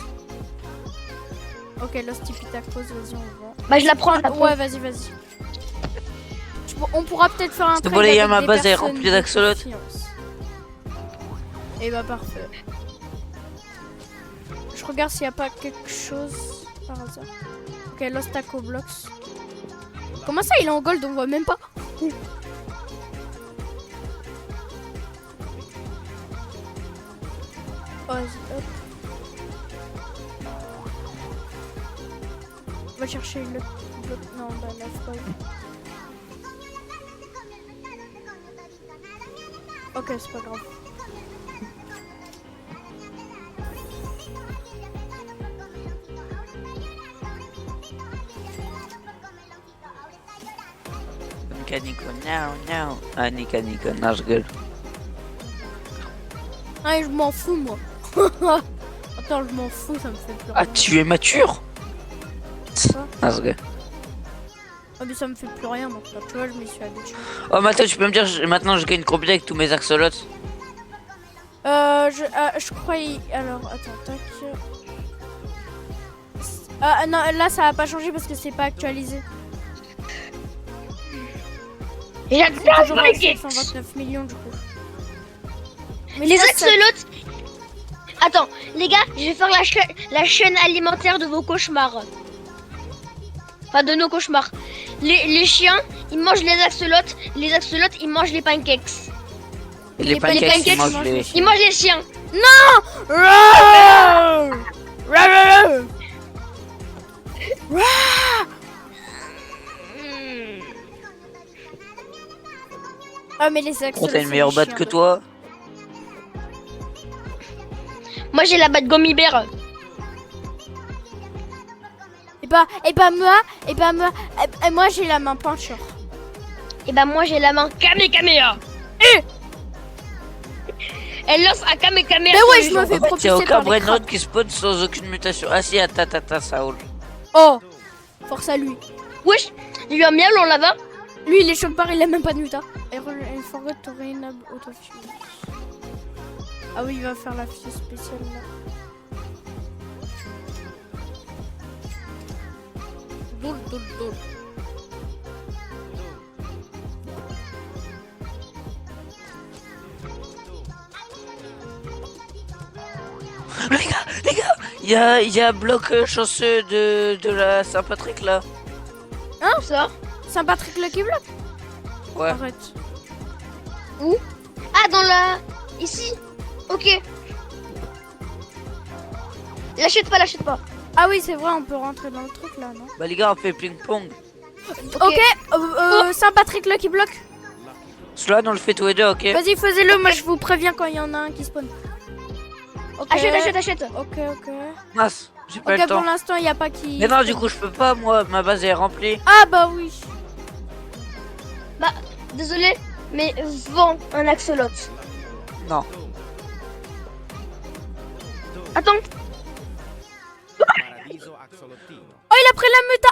Ok, Lost Tipitacos, vas-y, on va. Bah, je la prends, je la prends. Ouais, vas-y. On pourra peut-être faire un C'est trade bon, les gars, avec ma des base est personnes remplie de d'axolotes. confiance. Et bah, parfait. Je regarde s'il n'y a pas quelque chose par hasard. Ok, Lost Taco Blocks. Comment ça, il est en gold? On voit même pas. Vas-y, hop. On va chercher le bloc. Non, bah là, c'est pas. Ok, c'est pas grave. Nico, now. Ah, Nico, non, je gueule. Ah, je m'en fous, moi. Attends, je m'en fous, ça me fait plus Ah, rien. tu es mature? Quoi? Ah, je gueule. Ah, mais ça me fait plus rien maintenant, tu vois, je m'y suis habituée. Oh, maintenant, tu peux me dire, maintenant, je gagne combien avec tous mes axolotes? Je crois. Alors, attends, tac. Non, là, ça va pas changer parce que c'est pas actualisé. Et la C'est toujours à pancake. 729 millions, du coup. Mais Les je pense que ça- axolotes. Attends, les gars, je vais faire la chaîne alimentaire de vos cauchemars. Enfin, de nos cauchemars. Les chiens, ils mangent les axolotes ils mangent les pancakes. Et les Les pancakes, pancakes, ils ils mangent mangent les... les Ils mangent les chiens. Ah, mais les Oh, axolotes. t'as une c'est meilleure des batte chiens, que ouais. toi? Moi, j'ai la batte gummy bear. Moi j'ai la main peinture. Et bah, moi, j'ai la main Kamehameha. Elle lance un Kamehameha. Mais sur ouais, les je gens. me fais En fait, propulser y'a aucun par les brainrot crabes. qui spawn sans aucune mutation. Ah si, attends, Saoul. Oh, force à lui. Wesh, il y a un miel en lava. Lui, il est chaud part, il a même pas de muta. Et forgot to renable autofuse. Ah oui, il va faire la fuse spéciale là. Doul. Les gars, il y a un bloc chanceux de la Saint-Patrick là. Hein, ça? Saint-Patrick Lucky Block. Ouais. Arrête. Ah, dans la... Ici. Ok. L'achète pas. Ah oui, c'est vrai, on peut rentrer dans le truc là, non? Bah les gars, on fait ping-pong. Ok, Saint-Patrick Lucky Block. Cela, on le fait tous les deux, ok? Vas-y, faisez-le, moi je vous préviens quand il y en a un qui spawn. Ok. Achète. Ok. Mince, j'ai pas Ok, le pour temps. l'instant, il n'y a pas qui... Mais non, du coup, je peux pas, moi, ma base est remplie. Ah bah oui. Désolé, mais vends un axolote. Non. Attends. Paradiso axolotino. Oh, il a pris la muta.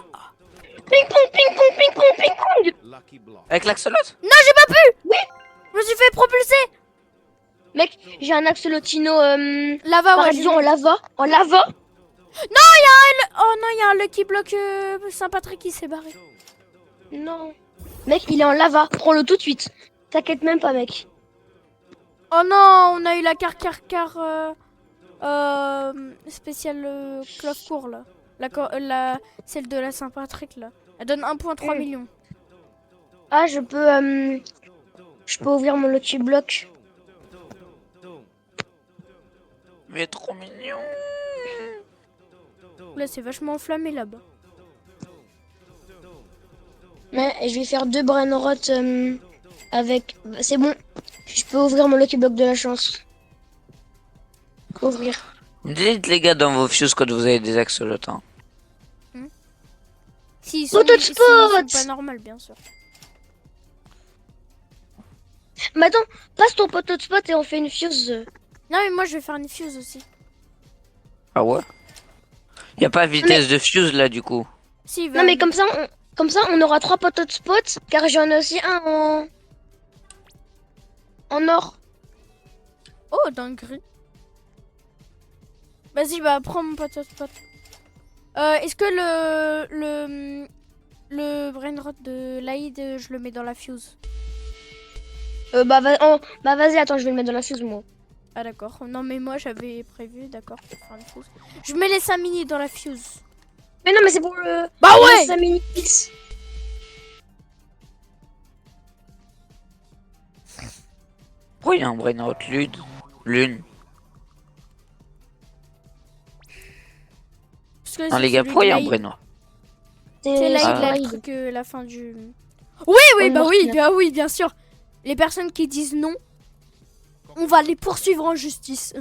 Ping-pong. Lucky block. Avec l'axolote? Non, j'ai pas pu. Oui. Je me suis fait propulser. Mec, j'ai un axolotino Lava, ouais. paradison en lava. Oh non, il y a un Lucky Block Saint-Patrick qui s'est barré. Non. Mec, il est en lava. Prends-le tout de suite. T'inquiète même pas, mec. Oh non, on a eu la spéciale Clovecourt là. Celle de la Saint-Patrick là. Elle donne 1,3 million. Ah, je peux ouvrir mon Lucky Block. Mais trop mignon. Là, c'est vachement enflammé là-bas. Mais je vais faire 2 brain rot avec. C'est bon. Je peux ouvrir mon Lucky Block de la chance. Ouvrir. Dites les gars dans vos fuses quand vous avez des axolotes. Hein. Si, Photo de s'ils spot sont pas normal, bien sûr. Mais attends, passe ton poteau de spot et on fait une fuse. Non, mais moi, je vais faire une fuse aussi. Ah ouais? Y a pas vitesse de fuse là du coup. Si, Non, mais comme ça, on aura 3 poteaux de spot. Car j'en ai aussi un en or. Oh, dinguerie. Vas-y, bah, prends mon poteau de spot. Est-ce que le brainrot de Laïd, je le mets dans la fuse? Vas-y, attends, je vais le mettre dans la fuse, moi. Ah, d'accord. Non, mais moi, j'avais prévu, d'accord, pour faire une fuse. Je mets les 5 mini dans la fuse. Mais non, mais c'est pour le. Bah ouais! 5 minutes. Pourquoi y a un brainrot lune? Parce que Non c'est les gars, celui pourquoi de y a un Laïd. brainrot? C'est Laïd, Ah. là, le truc, la fin du... Oui, bah oui, bien sûr. Les personnes qui disent non, on va les poursuivre en justice.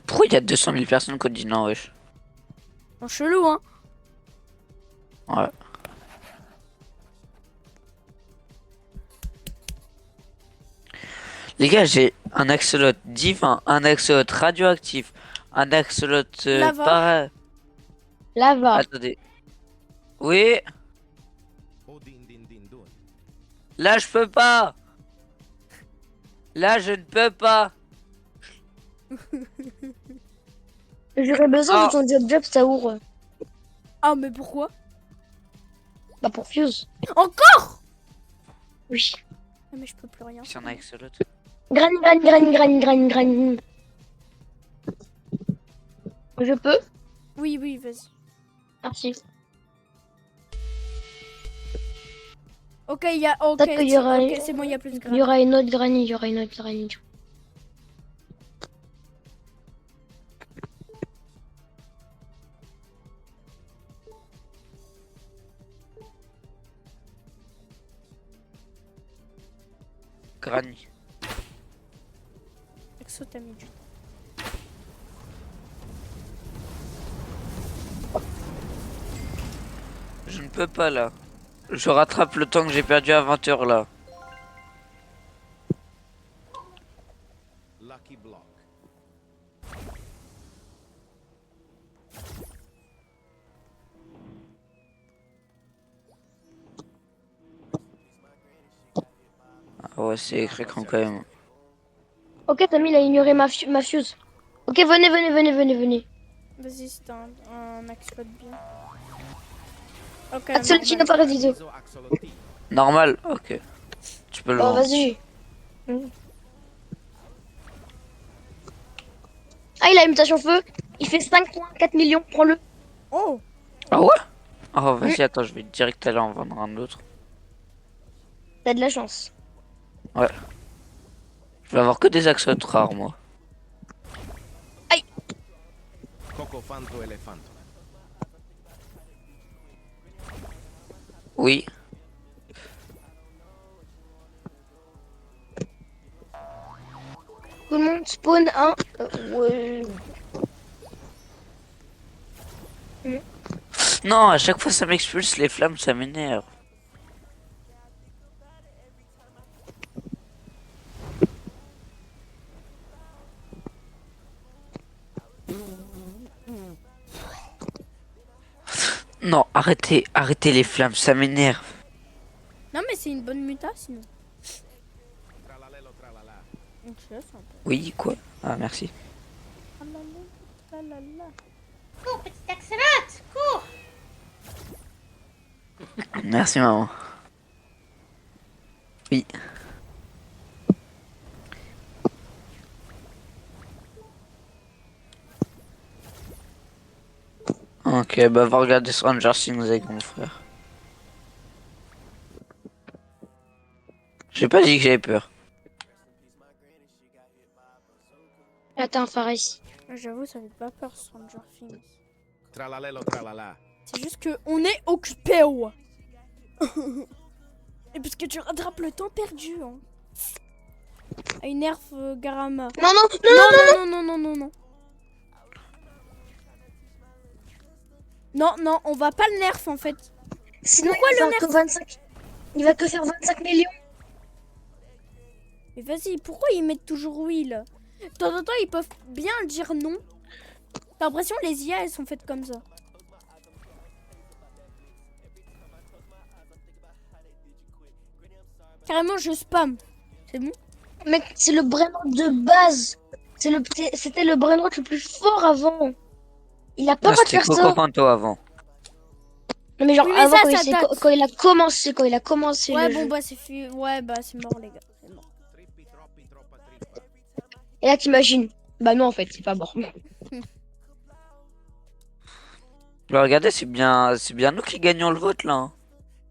Pourquoi y a 200 000 personnes qui ont dit non wesh? En chelou, hein. Ouais. Les gars, j'ai un axoloot divin, un axoloot radioactif, un axoloot Lava. Lava. Attendez. Oui, O din din din dun. là je peux pas. Là je ne peux pas. J'aurais besoin Ah. de ton job Saour. Ah, mais pourquoi? Bah, pour fuse. Encore? Oui. Ah, mais je peux plus rien. C'est un axoloot. Granny. Je peux? Oui, vas-y. Merci. Ok, il y a... Ok, Peut-être qu'il y aura- ok, c'est bon, il y a plus de Il y gras. aura une autre Granny. Granny. Exo, t'as mis du... Je ne peux pas là. Je rattrape le temps que j'ai perdu à 20h là. Lucky block. Ah ouais, c'est écrit quand même. Ok, Tammy, il a ignoré ma fuse. Ok, venez. Vas-y, c'est un axolot bien. Ok, Axel Tino normal. Paradiso. Iso axolotl. Normal, ok. Tu peux le Oh, vendre. vas-y. Ah, il a une mutation feu. Il fait 5,4 millions. Prends-le. Oh! Ah ouais? Oh vas-y, attends, je vais direct aller en vendre un autre. T'as de la chance. Je vais avoir que des axolots rares moi. Cocofanto elefanto. Oui. Tout le monde spawn un. Ouais. Non, à chaque fois ça m'expulse les flammes, ça m'énerve. Non, arrêtez les flammes, ça m'énerve. Non, mais c'est une bonne muta, sinon. Tralalelo tralala. Donc, là, c'est un peu... Oui, quoi? Ah, merci. Ah là là, là là là. Merci, maman. Oui. Ok, bah va regarder Stranger Things avec mon frère. J'ai pas dit que j'avais peur. Attends, Faris. J'avoue, ça fait pas peur, Stranger Things. Tralalelo tralala. C'est juste que on est occupé, ouais. Et parce que tu rattrapes le temps perdu, hein. Ah, il nerf Garama. Non, non, Non, non, non, non, non, non, non. Non, non, on va pas le nerf en fait. sinon Pourquoi il va le faire que nerf 25. Il va que faire 25 millions. Mais vas-y, pourquoi ils mettent toujours oui là? De temps en temps, ils peuvent bien dire non. T'as l'impression que les IA elles sont faites comme ça. Carrément, je spam. C'est bon? Mec, c'est le brainrot de base. C'était le brainrot le plus fort avant. Il a pas Ah, le droit de c'était faire Coco ça. Panto avant. Non mais genre Oui, mais avant ça, quand, ça date. quand il a commencé, Ouais, le bon jeu. bah ouais, bah c'est mort les gars. C'est mort. Trippi troppi troppa trippa. Et là t'imagines. Bah non en fait, c'est pas mort. Bah, regardez, c'est bien nous qui gagnons le vote là. Hein.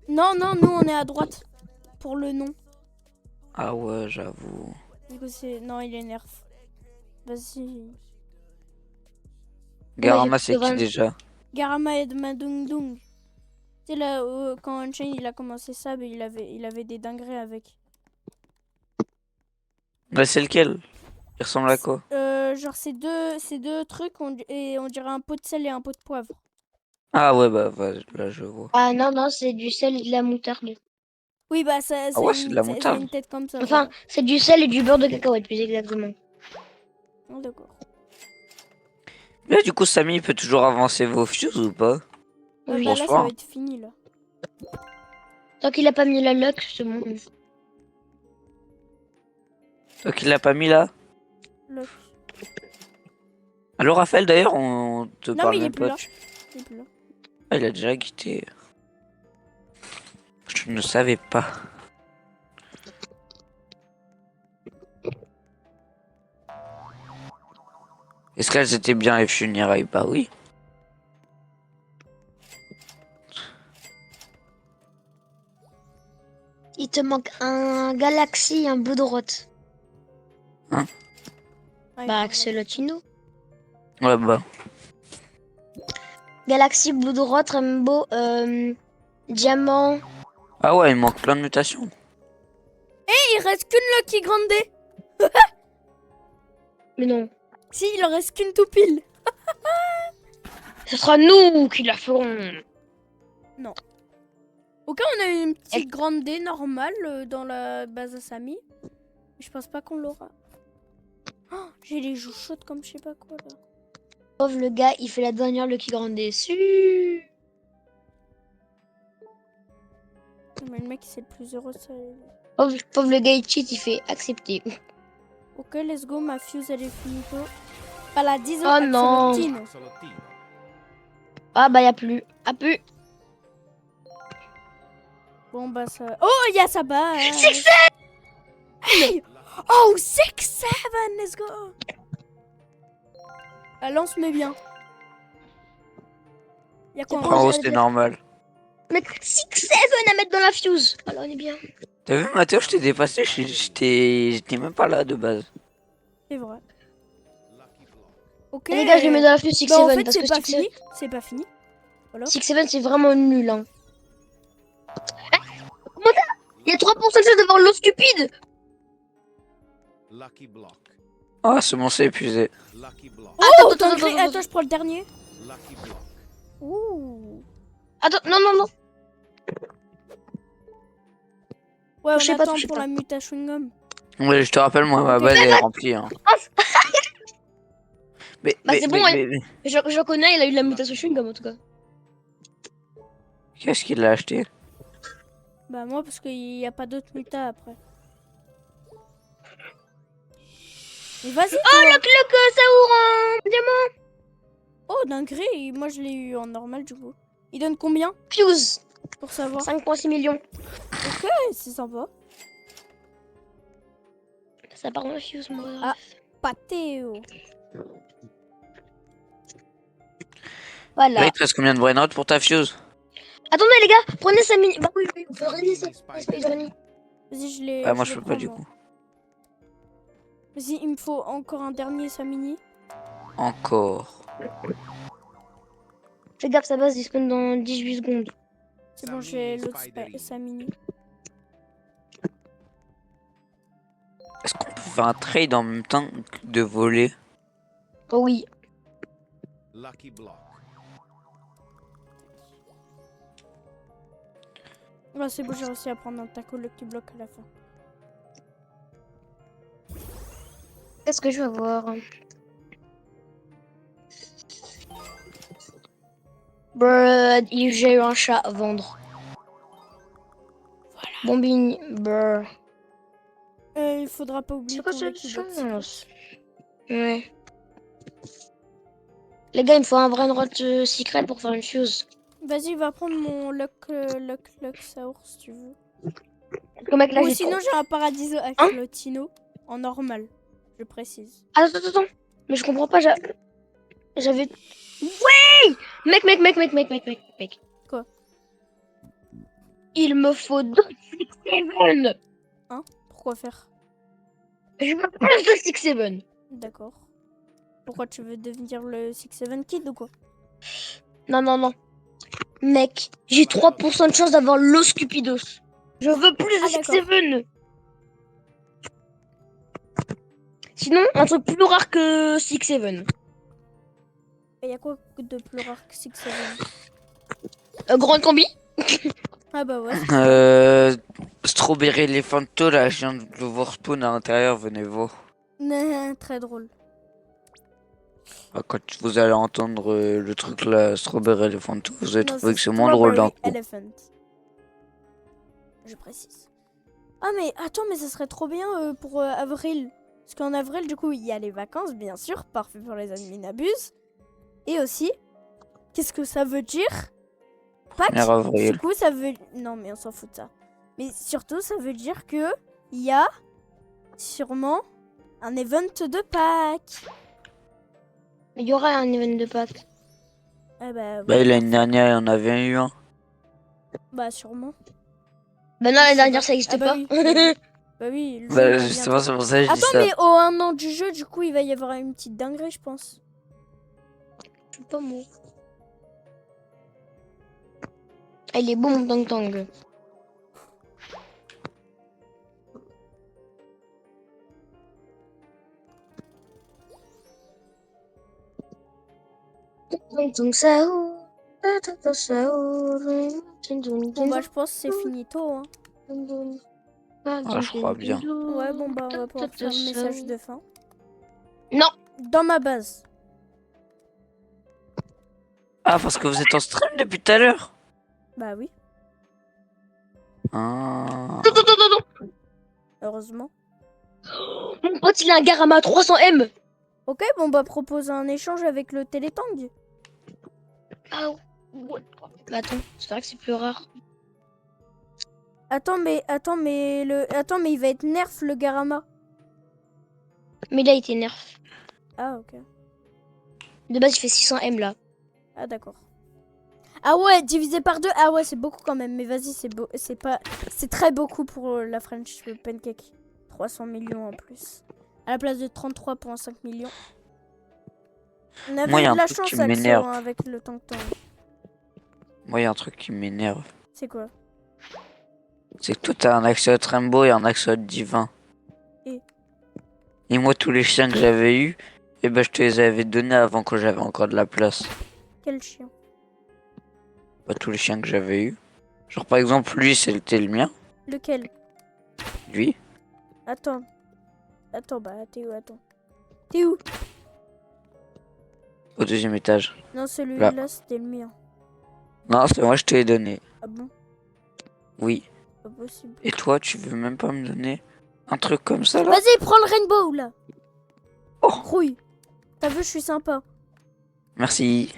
Non, non, nous on est à droite pour le non. Ah ouais, j'avoue. Du coup, non, il est nerf. Vas-y. Garama, j'ai c'est que qui 20. déjà? Garama et Madung Dung. Tu sais là, quand Unchained il a commencé ça, mais il avait des dingueries avec. Bah, c'est lequel? Il ressemble à quoi? Genre ces deux trucs, et on dirait un pot de sel et un pot de poivre. Ah ouais, bah, là je vois. Ah non, non, c'est du sel et de la moutarde. Oui, bah ça, Ah ouais, c'est de la moutarde. une tête comme ça. Enfin, c'est du sel et du beurre de cacahuète plus exactement. Oh, d'accord. Là, du coup, Samy, il peut toujours avancer vos fuses ou pas? Oui. Bah là, ça Bonsoir. va être fini là. Tant qu'il a pas mis la lock, c'est bon. Toi qui l'as pas mis là? Lock. Allô, Raphaël, d'ailleurs, on te Non, parle mais il est même plus pas. là. Il est plus là. Ah, il a déjà quitté. Je ne savais pas. Est-ce qu'elles étaient bien les funérailles? Bah oui. Il te manque un Galaxy et un Blue Dot. Ouais, Bah, il Axolotino. Ouais, bah. Galaxy, Blue Dot, Rainbow, Diamant. Ah ouais, il manque plein de mutations. il reste qu'une Lucky Grande. Mais non. Si, il en reste qu'une tout pile. Ce sera nous qui la ferons. Ok, on a une petite grande D normale dans la base à Samy. Mais je pense pas qu'on l'aura. Oh, j'ai les joues chaudes comme je sais pas quoi là. Pauvre le gars, il fait la dernière Lucky Grande déçu. Mais le mec c'est le plus heureux de sa vie. Pauvre le gars, il cheat, il fait accepter. Ok, let's go, ma fuse elle est finito. Pas la 10 Oh non. Solottino. Ah bah, y a plus. Ah plus. Bon bah ça. Oh, il y a sa base. Six Hey. Oh, 6-7, let's go. La lance met bien. Y a quoi C'est En bon, haut, ça c'était va. normal. Mec, 6-7 à mettre dans la fuse. Alors on est bien. T'as vu, Mathéo, je t'ai dépassé, j'étais même pas là de base. C'est vrai. Ok. Et les gars, je les mets dans la fuse 6-7 Bah en fait parce c'est que pas fini. C'est pas fini. Voilà. 6-7 c'est vraiment nul. Hein. Comment t'as... Il y a 3% de chance d'avoir l'eau stupide. Lucky block. Ah, c'est bon, c'est épuisé. Lucky block. Oh, attends, attends, je prends le dernier. Lucky block. Ouh. Attends, non, non, non. Ouais, on Je sais pas, attend je sais pour pas. la muta chewing-gum. Ouais, je te rappelle, moi, ma Ok. base est remplie. Hein. Mais, Bah, mais, c'est mais, bon, mais- Je connais, il a eu de la mutation chewing-gum en tout cas. Qu'est-ce qu'il a acheté? Bah moi parce qu'il n'y a pas d'autres mutas après. Mais vas-y. Oh, toi. le cloque Saour en diamant. Oh dinguerie, moi je l'ai eu en normal du coup. Il donne combien Fuse. pour savoir? 5,6 millions. Ok, c'est sympa. Ça part dans la fuse, moi. Ah. Pâté. Oh. Voilà. Là, il te reste combien de brain pour ta fuse? Attendez les gars, prenez 5 minutes. Bah oui, oui, prenez 5 minutes. Vas-y, je l'ai. Ah, moi, je je le peux pas prends, du moi. coup. Vas-y, il me faut encore un dernier Samini. Encore. Fais gaffe, ça va se disponible dans 18 secondes. C'est bon, j'ai l'autre Samini. Est-ce qu'on peut faire un trade en même temps que de voler? Oh oui. Lucky block. Ah, c'est bon, j'ai réussi à prendre un taco le petit bloc à la fin. Qu'est-ce que je vais voir? J'ai eu un chat à vendre. Voilà. Bombing. Brr. Il faudra pas oublier C'est quoi ton cette Lucky Block chance? Ouais. Les gars, il me faut un vrai droit secret pour faire une fuse. Vas-y, va prendre mon Luck Sour si tu veux. Le mec là, Ou j'ai sinon, trop- j'ai un Paradiso Axolotino en normal. Je précise. Attends. Mais je comprends pas, j'avais... Oui! Mec. Quoi? Il me faut 2 6-7. Pourquoi faire? Je veux plus de 6-7. D'accord. Pourquoi tu veux devenir le 6-7 Kid ou quoi? Non. Mec, j'ai 3% de chance d'avoir l'os Cupidos. Je veux plus de Ah, d'accord. 6-7. Sinon, un truc plus rare que 6-7. Et y a quoi de plus rare que 6-7? Grande combi. Ah bah ouais. Strawberry Elephanto, là, je viens de le voir spawn à l'intérieur, venez voir. Très drôle. Ah, quand vous allez entendre le truc là, Strawberry Elephanto, vous allez Non, trouver que c'est moins drôle d'un Strawberry coup. Elephant. Je précise. Ah mais attends, mais ça serait trop bien pour avril. Parce qu'en avril, du coup, il y a les vacances, bien sûr. Parfait pour les admins abusent. Et aussi, qu'est-ce que ça veut dire? Pâques. 1er avril. Du coup, ça veut... Non, mais on s'en fout de ça. Mais surtout, ça veut dire que il y a sûrement un event de Pâques. Il y aura un event de Pâques. Ah bah, Bah, l'année dernière, il y en avait eu un. bah sûrement. Bah non, l'année dernière, ça Ah n'existe bah pas. oui. Bah oui. le jeu Bah, va justement, bientôt. c'est pour ça que je dis Attends, ça. mais au 1 an du jeu, du coup, il va y avoir une petite dinguerie, je pense. Je suis pas mort. Ah, il est beau mon tang-tang. Bon bah, je pense que c'est finito, hein. Ah, je crois bien. Ouais, bon bah, on va pouvoir faire le message de fin. Non. Dans ma base. Ah, parce que vous êtes en stream depuis tout à l'heure. Bah oui, Ah. Non. heureusement. Mon pote, il a un Garama 300M. Ok, bon bah, propose un échange avec le Télétang. Ah ouais. Bah attends, c'est vrai que c'est plus rare. Attends, mais il va être nerf, le Garama. Mais là, il était nerf. Ah, ok. De base, il fait 600M là. Ah, d'accord. Ah ouais, divisé par 2. Ah ouais, c'est beaucoup quand même. Mais vas-y, c'est très beaucoup pour la French Pancake. 300 millions en plus. À la place de 33,5 millions. On avait Moi, y a eu un de la truc chance qui m'énerve. avec le Tang-Tang. Moi, il y a un truc qui m'énerve. C'est quoi? C'est que toi, t'as un Axolot Rainbow et un Axolot Divin. Et moi, tous les chiens que j'avais eu, eh ben, je te les avais donnés avant que j'avais encore de la place. Quel chien? Pas tous les chiens que j'avais eu. Genre, par exemple, lui, c'était le mien. Lequel? Lui. Attends, bah t'es où? Attends. T'es où? Au 2e étage. Non, celui-là, c'était le mien. Non, c'est moi, je te l'ai donné. Ah bon? Oui. Pas possible. Et toi, tu veux même pas me donner un truc comme ça, là? Vas-y, prends le rainbow, là. Oh. Rouille. T'as vu, je suis sympa. Merci.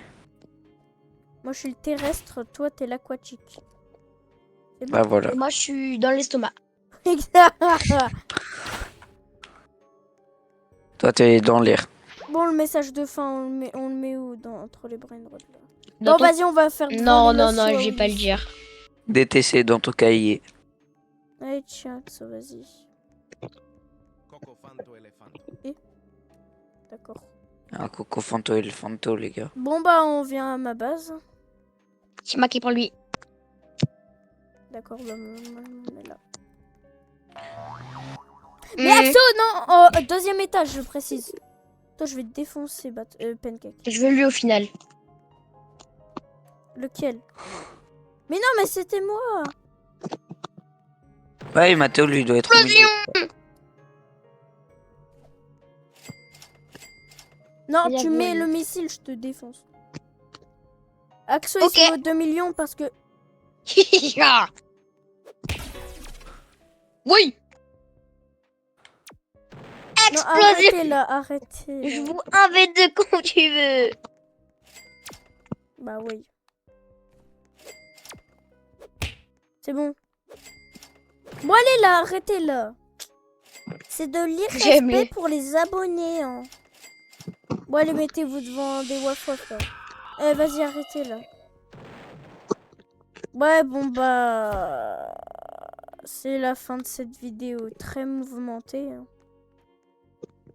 Moi, je suis le terrestre, toi, t'es l'aquatique. C'est bon. Bah voilà. Et moi, je suis dans l'estomac. Toi, t'es dans l'air. Bon, le message de fin, on le met où entre les brain rods, là? Dans Bon, ton- vas-y, on va faire. Non, devant non, les non, notions, je vais pas le oui. dire. DTC dans ton cahier. Allez, chat, ça, vas-y. Cocofanto elefanto. D'accord. Un coco fanto et le fanto, les gars. Bon, bah, on vient à ma base. C'est moi qui prends lui. D'accord, bah, on est là. Hmm. Mais Axo, non, deuxième étage, je précise. Toi, je vais te défoncer, Pancake. Je veux lui au final. Lequel? Mais non, mais c'était moi. Ouais, Mathéo, lui, doit être au milieu. Non, Il a tu vu, mets lui. le missile, je te défonce. Axo, Ok. il vaut 2 millions parce que... Oui. Non, Explosion. arrêtez là, arrêtez. Je là. vous 1v2 quand tu veux. Bah oui. C'est bon. Bon, allez là, arrêtez là. C'est de J'aime l'irrespect les- pour les abonnés. Hein. Bon, allez, mettez-vous devant des waf là. Eh, vas-y, arrêtez là. Ouais, bon, bah... C'est la fin de cette vidéo très mouvementée. Hein.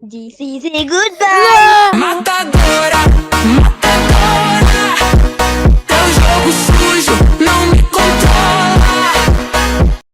This is a goodbye. Matadora